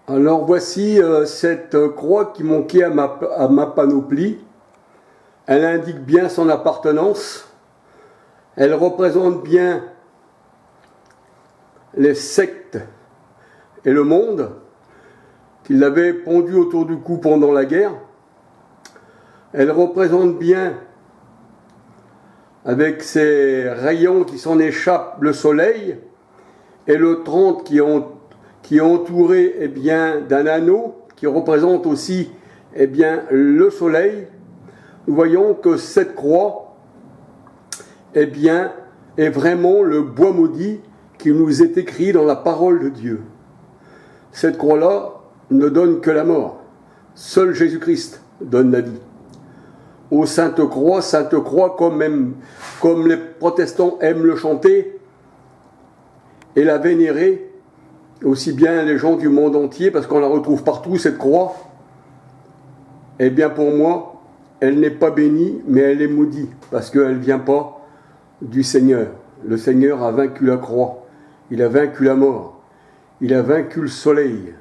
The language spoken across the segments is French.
Alors voici cette croix qui manquait à ma panoplie. Elle indique bien son appartenance. Elle représente bien les sectes et le monde qu'il avait pondu autour du cou pendant la guerre. Elle représente bien, avec ses rayons qui s'en échappent, le soleil, et le 30 qui est entouré d'un anneau qui représente aussi le soleil. Nous voyons que cette croix est vraiment le bois maudit qui nous est écrit dans la parole de Dieu. Cette croix-là ne donne que la mort. Seul Jésus-Christ donne la vie. Ô Sainte Croix, comme les protestants aiment le chanter et la vénérer, aussi bien les gens du monde entier, parce qu'on la retrouve partout, cette croix, eh bien pour moi, elle n'est pas bénie, mais elle est maudite, parce qu'elle ne vient pas du Seigneur. Le Seigneur a vaincu la croix, il a vaincu la mort, il a vaincu le soleil,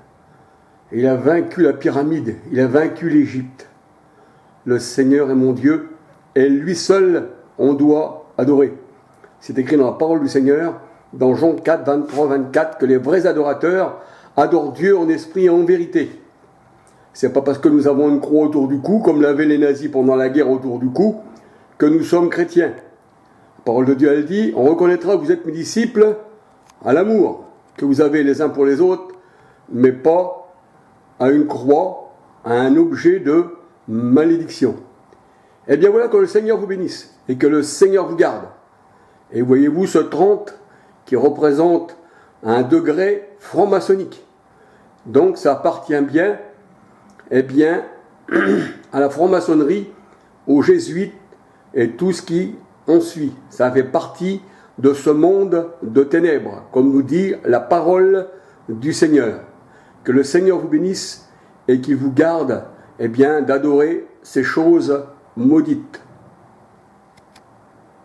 il a vaincu la pyramide, il a vaincu l'Égypte. Le Seigneur est mon Dieu, et lui seul on doit adorer. C'est écrit dans la parole du Seigneur, dans Jean 4, 23, 24, que les vrais adorateurs adorent Dieu en esprit et en vérité. C'est pas parce que nous avons une croix autour du cou, comme l'avaient les nazis pendant la guerre autour du cou, que nous sommes chrétiens. La parole de Dieu, elle dit, on reconnaîtra que vous êtes mes disciples à l'amour que vous avez les uns pour les autres, mais pas à une croix, à un objet de malédiction. Eh bien voilà, que le Seigneur vous bénisse et que le Seigneur vous garde. Et voyez-vous ce 30 qui représente un degré franc-maçonnique. Donc ça appartient bien à la franc-maçonnerie, aux jésuites et tout ce qui en suit. Ça fait partie de ce monde de ténèbres, comme nous dit la parole du Seigneur. Que le Seigneur vous bénisse et qu'il vous garde d'adorer ces choses maudites.